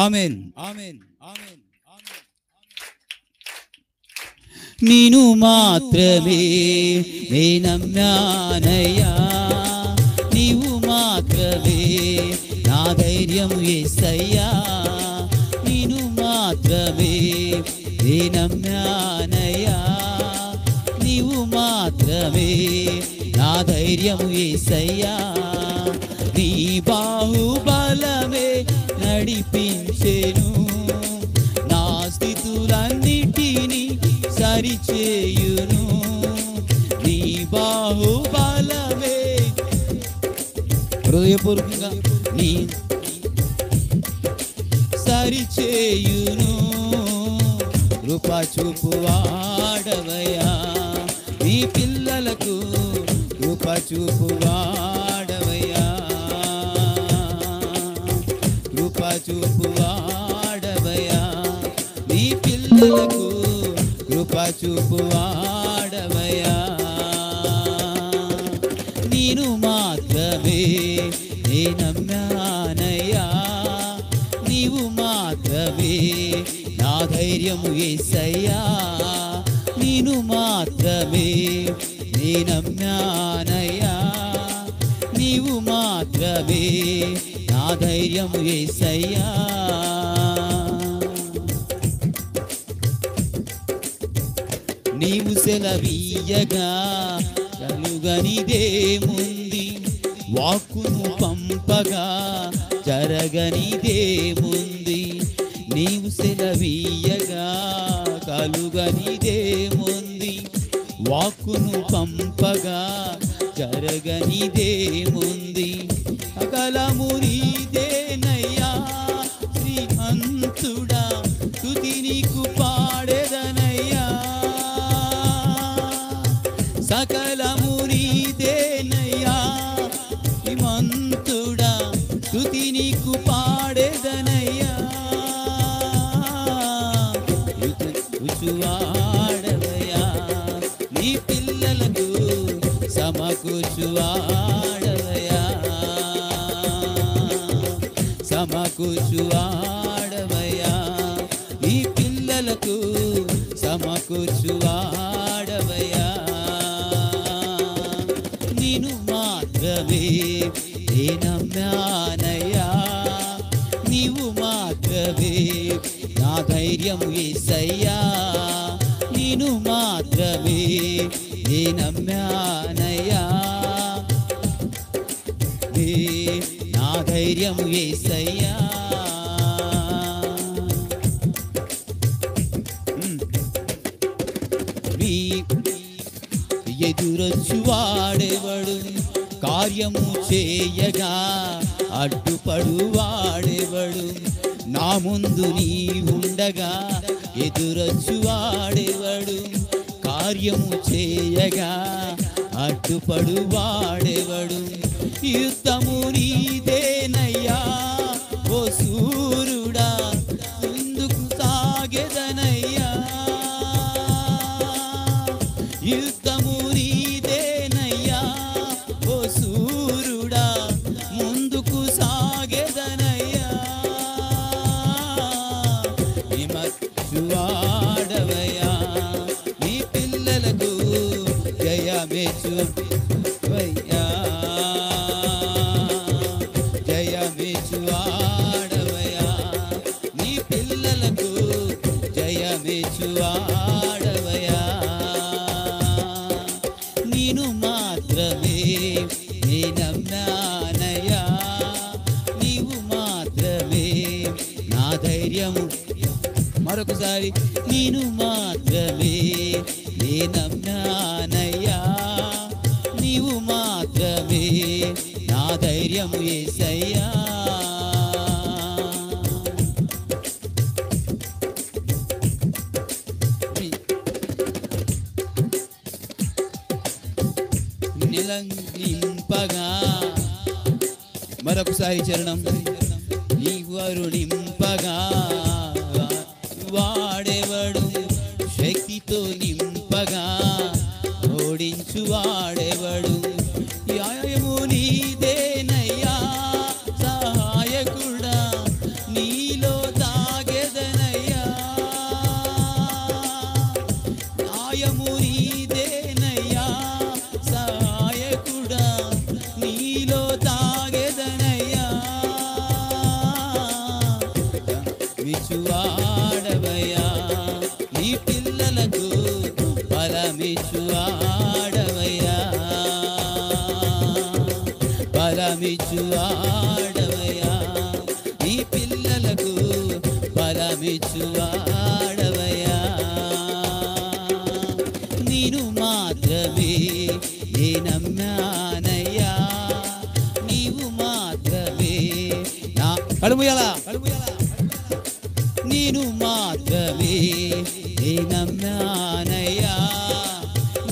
ఆమేన్. ఆమేన్. ఆమేన్. నిన్ను మాత్రమే నే నమ్మానయ్యా, నీవు మాత్రమే నా ధైర్యం యేసయ్యా. నిన్ను మాత్రమే నే నమ్మానయ్యా, నీవు మాత్రమే నా ధైర్యం యేసయ్యా. నీ బాహుబలమే నడిపించెను, నా స్థితులన్నిటినీ సరిచేయును. నీ బాహుబలమే హృదయపూర్వకంగా నీ సరిచేయును. కృప చూపువాడవయ్యా, నీ పిల్లలకు కృప చూపువాడవయ్యా, కృప చూపువాడవయ్యా, నీ పిల్లలకు కృప చూపువాడవయ్యా. నీను మాత్రమే నే నమ్మానయ్యా, నీవు మాత్రమే నా ధైర్యము యేసయ్యా. నీను మాత్రమే నే నమ్మానయ్యా, నీవు మాత్రమే నా ధైర్యము యేసయ్యా. నీవు సెలవీయగా కలుగనిదేముంది, వాక్కును పంపగా జరగనిదేముంది. నీవు సెలవీయగా కలుగనిదేముంది, వాక్కును పంపగా జరగనిదేముంది. అకలము నీదేనయ్యా శ్రీమంతుడా, స్తుతి నీకు పాడెదనయ్యా. సకలము నీదేనయ్యా శ్రీమంతుడా, స్తుతి నీకు పాడెదనయ్యా. కూర్చువాడవయ్యా, నీ పిల్లలకు సమకూర్చువాడవయ్యా, సమకూర్చువాడవయ్యా, నీ పిల్లలకు సమకూర్చువాడవయ్యా. నిన్ను మాత్రమే నే నమ్మానయ్యా, నీవు మాత్రమే నా ధైర్యము యేసయ్యా. నిన్ను మాత్రమే నే నమ్మానయ్యా, నా ధైర్యము యేసయ్యా. ఎదురొచ్చువాడెవడు, కార్యము చేయగా అడ్డుపడువాడెవడు. నా ముందు నీ ఉండగా ఎదురొచ్చువాడెవడు, కార్యము చేయగా అడ్డుపడువాడెవడు. యుద్ధము నీదేనయ్యా ఓ సూర్యుడా, ముందుకు సాగెదనయ్యా. యుద్ధము నీదేనయ్యా ఓ సూర్యుడా, ముందుకు సాగెదనయ్యా. హిమచ్చువాడవయ్యా, నీ పిల్లలకు జయమేచువయ్యా, జయమేచువాడవయ్యా, నీ పిల్లలకు జయమేచువాడవయ్యా. నిన్ను మాత్రమే నే నమ్మానయ్యా, నీవు మాత్రమే నా ధైర్యము. మరొకసారి నిన్ను మాత్రమే నే నమ్మానయ్యా, నీవు మాత్రమే నా ధైర్యము యేసయ్యా. నింపగా మరొకసారి చరణం. నీవు నింపగా వాడెవడు, శక్తితో నింపగా ఓడించువాడెవడు. న్యాయము నీదేనయ్యా సహాయకుడా, నీలో బలమిచ్చువాడవయ్యా, నీ పిల్లలకు బలమిచ్చువాడవయ్యా. నేను మాత్రమే నే నమ్మానయ్యా, నీవు మాత్రమే నా కడుముయలా నేను మాత్రమే నే నమ్మానయ్యా,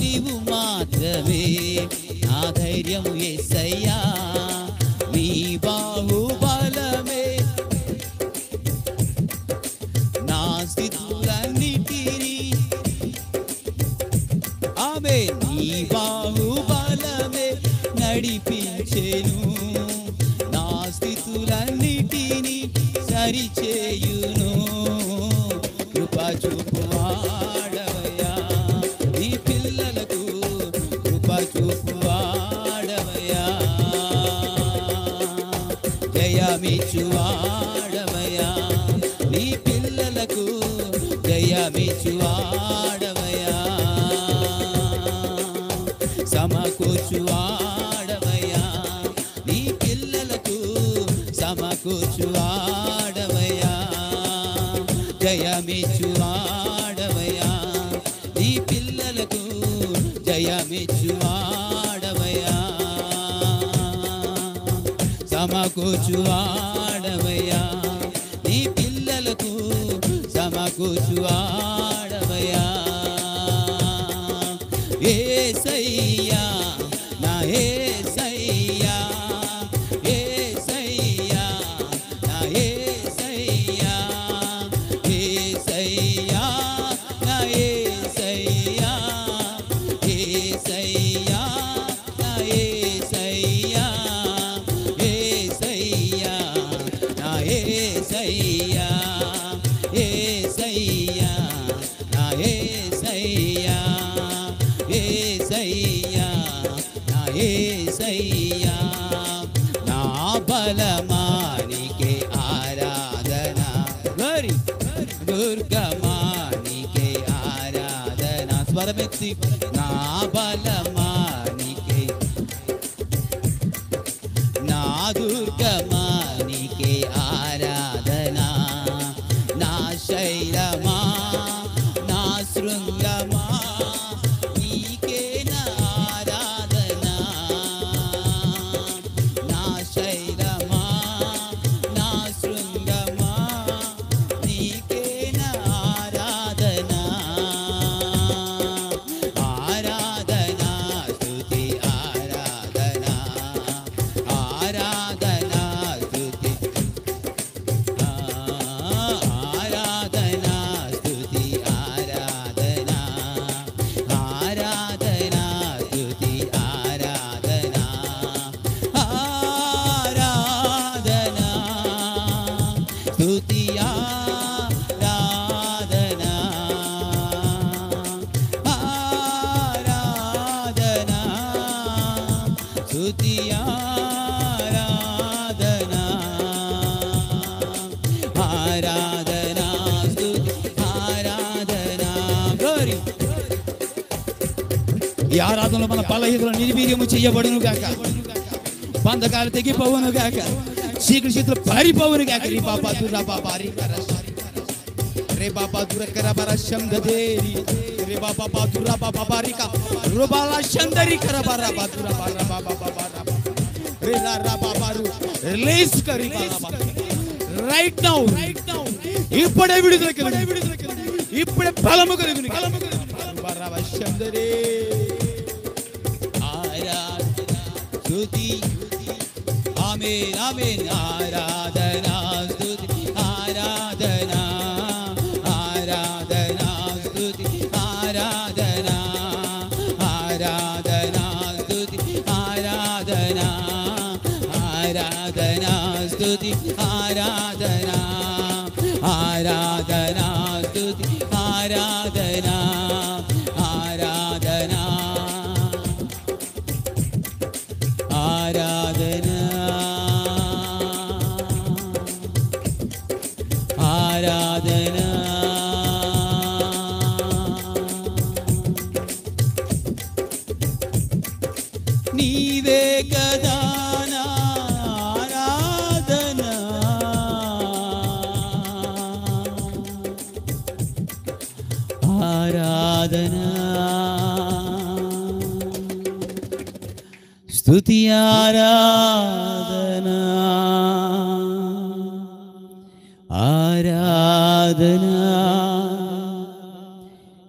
నీవు మాత్రమే నా ధైర్యము యేసయ్యా. నీ బాహుబలమే నా స్థితులన్నిటినీ, ఆమె నీ బాహుబలమే నడిపించెను, నా స్థితులన్నిటినీ సరిచేయును. కృపా చూపువాడవయ్యా, నీ పిల్లలకు కృపా చూపువాడవయ్యా, జయమిచ్చువాడవయ్యా, నీ పిల్లలకు జయమిచ్చువాడవయ్యా, సమకూర్చువాడవయ్యా, నీ పిల్లలకు సమకూర్చువాడవయ్యా, జయమిచ్చువాడవయ్యా, నీ పిల్లలకు జయమిచ్చువాడవయ్యా, సమకూర్చువాడవయ్యా, నీ పిల్లలకు సమకూర్చువాడవయ్యా. యేసయ్యా నా యేసయ్యా, యేసయ్యా నా యేసయ్యా, యేసయ్యా నా యేసయ్యా, యేసయ్యా నా యేసయ్యా, యేసయ్యా నా యేసయ్యా, యేసయ్యా నా యేసయ్యా, యేసయ్యా నా యేసయ్యా. నా బలమానికే ఆరాధన, గరి దుర్గమానికే ఆరాధన, స్వరమెత్తి నా బలమానికే, నా దుర్గమానికే ఆరాధన, నా శైలమా నా శృంగమా నీకే నా ఆరాధన, నా శైలమా నా శృంగమా నీకే నా ఆరాధన, ఆరాధన స్తుతి ఆరాధన, ఆరాధన స్తుతి, ఆరాధన స్తుతి ఆరాధన, ఆరాధన స్తుతి ఆరాధన, ఆరాధన స్తుతి ఆరాధన, ఆరాధన స్తుతి ఆరాధన, ఆరాధన స్తుతి ఆరాధన. గ్లోరీ. ఈ ఆరాధనలో మన బలహీనతలు నిర్వీర్యము చేయబడును గాక, బంధకాలు తెగిపోవును గాక, చీకటి చేతులు పారిపోవును గాక. రీ బాబా దురా బాబా రీ రే బాబా దుర కర బర శందదేరి, రే బాబా దురా బాబా బారికా రుబాల శందరి కర బర బాదురా బారా బాబా బాబా రే రా రా బాబా రు రిలీజ్ కరి బాబా రైట్ నౌ, ఇప్పుడే విడుదల కలుగు, ఇప్పుడే బలము కలుగును బర శందరే. ఆరాధన స్తుతి, ఆమేన్ ఆమేన్, ఆరాధన స్తుతి ఆరాధన, ఆరాధన స్తుతి ఆరాధన, ఆరాధన స్తుతి ఆరాధన, ఆరాధన స్తుతి ఆరాధన, ఆరాధన స్తుతి ఆరాధన, ఆరాధన ఆరాధన, ఆరాధన. నీవే కదా నా స్తుతి ఆరాధన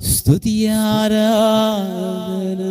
స్తుతి ఆరాధన